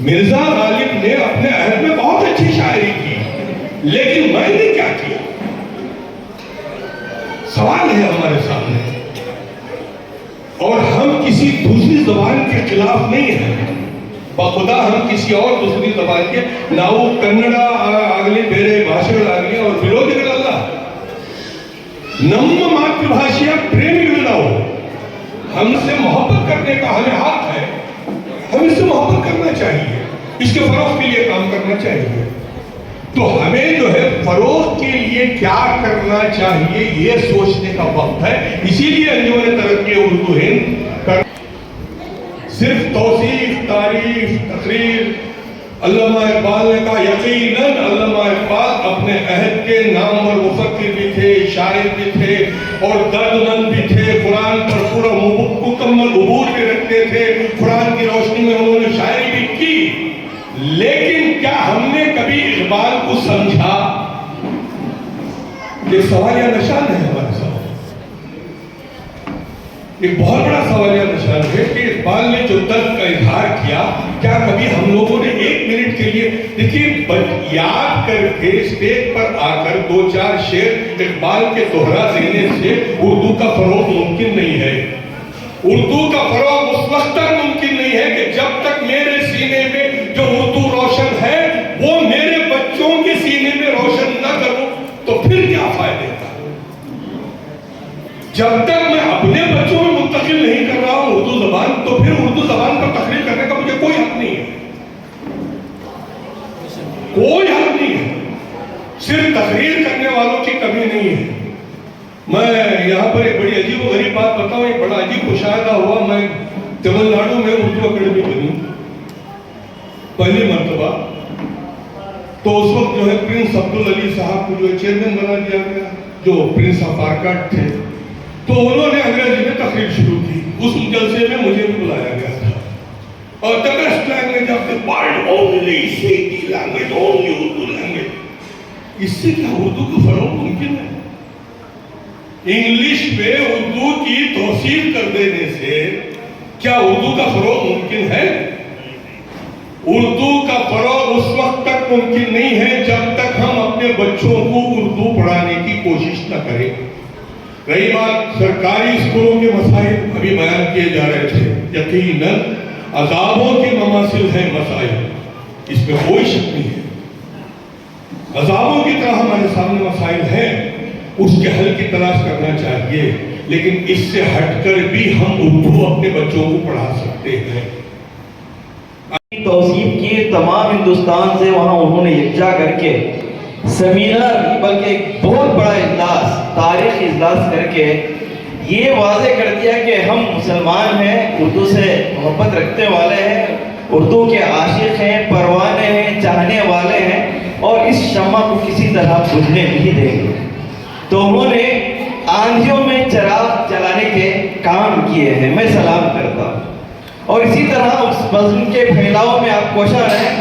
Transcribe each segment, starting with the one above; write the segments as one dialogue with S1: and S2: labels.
S1: مرزا غالب نے اپنے عہد میں بہت اچھی شاعری کی، لیکن میں نے کیا کیا؟ سوال ہے ہمارے سامنے، اور ہم کسی دوسری زبان کے خلاف نہیں ہیں، بخدا ہم کسی اور دوسری زبان کے ناؤ کنڑا ಆಗಲಿ ಬೇರೆ ಭಾಷೆಗಳಾಗಲಿ ಅವ್ರ ವಿರೋಧಿಗಳಲ್ಲ. ನಮ್ಮ ಮಾತೃಭಾಷೆಯ ಪ್ರೇಮಿಗಳು ನಾವು. ہم سے محبت کرنے کا ہمیں حق ہے، ہم اس سے محبت کرنا چاہیے، اس کے فروغ کے لیے کام کرنا چاہیے. تو ہمیں جو ہے فروغ کے لیے کیا کرنا چاہیے یہ سوچنے کا وقت ہے. اسی لیے انجمن ترقی اردو ہند صرف توصیف، تعریف، تقریر. علامہ اقبال نے کہا یقیناً علامہ اقبال اپنے عہد کے نامور مفکر بھی تھے، شاعر بھی تھے اور درد مند بھی تھے. قرآن پر پورا مکمل عبور بھی رکھتے تھے، قرآن کی روشنی میں انہوں نے شاعری بھی کی. لیکن کیا ہم نے کبھی اقبال کو سمجھا؟ یہ سوالیہ نشان ہے ہمارے سامنے، ایک بہت بڑا سوالیہ نشان ہے کہ اقبال نے جو درد کا اظہار کیا، کیا کبھی ہم لوگوں نے ایک منٹ کے لیے دیکھیے یاد کر کے اسٹیج پر آ کر دو چار شعر اقبال کے دوہرا دینے سے اردو کا فروغ ممکن نہیں ہے. اردو کا فروغ اس وقت تک ممکن نہیں ہے کہ جب تک میرے سینے میں جو اردو روشن ہے وہ میرے بچوں کے سینے میں روشن نہ کروں تو پھر کیا فائدے کا. جب تک میں اپنے بچوں میں منتقل نہیں کر رہا ہوں اردو زبان، تو پھر اردو زبان پر تقریر کرنے کا مجھے کوئی حق نہیں ہے، کوئی حق نہیں ہے. صرف تقریر کرنے والوں کی کمی نہیں ہے. میں یہاں پر ایک بڑی عجیب و غریب بات بتاؤں، ایک بڑا عجیب مشاہدہ ہوا. میں تمل ناڈو میں اردو اکیڈمی بنی پہلی مرتبہ، تو اس وقت جو ہے پرنس عبدالعلی صاحب کو جو چیئرمین بنا دیا گیا، جو پرنس آف آرکاٹ تھے. تو انہوں نے انگریزی میں تقریر شروع کی. اس جلسے میں مجھے بھی بلایا گیا تھا. اور the best language of the world only Hindi language, only Urdu language. اس سے کیا اردو کا فروغ ممکن ہے؟ انگلش پہ اردو کی توصیف کر دینے سے کیا اردو کا فروغ ممکن ہے؟ اردو کا فروغ اس وقت تک ممکن نہیں ہے جب تک ہم اپنے بچوں کو اردو پڑھانے کی کوشش نہ کریں. رہی بات سرکاری اسکولوں کے مسائل ابھی بیان کیے جا رہے تھے، یقیناً عذابوں کے مماثل ہیں مسائل، اس میں کوئی شک نہیں ہے. عذابوں کی طرح ہمارے سامنے مسائل ہیں، اس کے حل کی تلاش کرنا چاہیے. لیکن اس سے ہٹ کر بھی ہم اردو اپنے بچوں کو پڑھا سکتے ہیں.
S2: توصیف کی تمام ہندوستان سے وہاں انہوں نے یکجا کر کے سیمینار، بلکہ ایک بہت بڑا اجلاس، تاریخی اجلاس کر کے یہ واضح کر دیا کہ ہم مسلمان ہیں، اردو سے محبت رکھنے والے ہیں، اردو کے عاشق ہیں، پروانے ہیں، چاہنے والے ہیں، اور اس شمع کو کسی طرح بجھنے نہیں دیں گے. تو انہوں نے آندھیوں میں چراغ چلانے کے کام کیے ہیں، میں سلام کرتا ہوں. اور اسی طرح اس مضمون کے پھیلاؤ میں آپ کوشاں رہیں،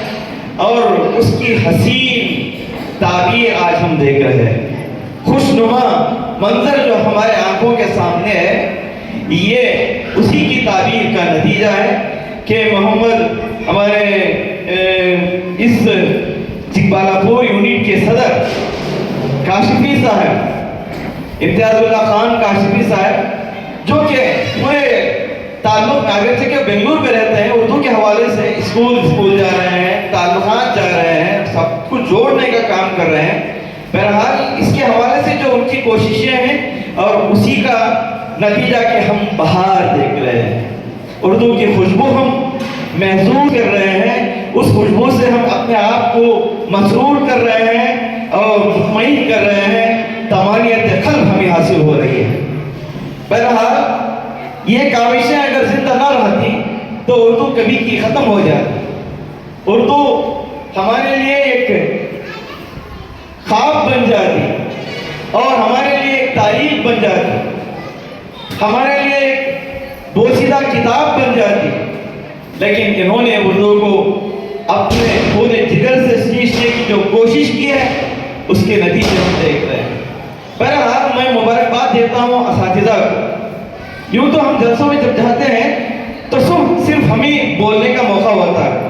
S2: اور اس کی حسین تعبیر آج ہم دیکھ رہے ہیں. خوشنما منظر جو ہمارے آنکھوں کے سامنے ہے، یہ اسی کی تعبیر کا نتیجہ ہے کہ محمد ہمارے اس چکبالا پور یونٹ کے صدر کاشفی صاحب، امتیاز اللہ خان کاشفی صاحب، جو کہ پورے تعلق اگرچہ کہ بنگلور میں رہتے ہیں، اردو کے حوالے سے اسکول جا رہے ہیں، تعلقات جا رہے ہیں، سب کچھ جوڑنے کا کام کر رہے ہیں. بہرحال اس کے حوالے سے جو ان کی کوششیں ہیں اور اسی کا نتیجہ کہ ہم بہار دیکھ رہے ہیں، اردو کی خوشبو ہم محسوس کر رہے ہیں، اس خوشبو سے ہم اپنے آپ کو مسرور کر رہے ہیں اور مطمئن کر رہے ہیں، تمانیت قلب ہمیں حاصل ہو رہی ہے. بہرحال یہ کاوشیں اگر زندہ نہ رہتی تو اردو کبھی کی ختم ہو جاتی. اردو ہمارے لیے ایک خواب بن جاتی اور ہمارے لیے ایک تاریخ بن جاتی، ہمارے لیے ایک بوسیدہ کتاب بن جاتی. لیکن انہوں نے اردو کو اپنے پورے جگر سے سیکھنے کی جو کوشش کی ہے اس کے نتیجے ہم دیکھ رہے ہیں. بہرحال میں مبارکباد دیتا ہوں اساتذہ کو. یوں تو ہم جلسوں میں جب جاتے ہیں تو صرف ہمیں بولنے کا موقع ہوتا ہے،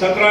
S3: 17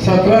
S4: 17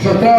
S4: 17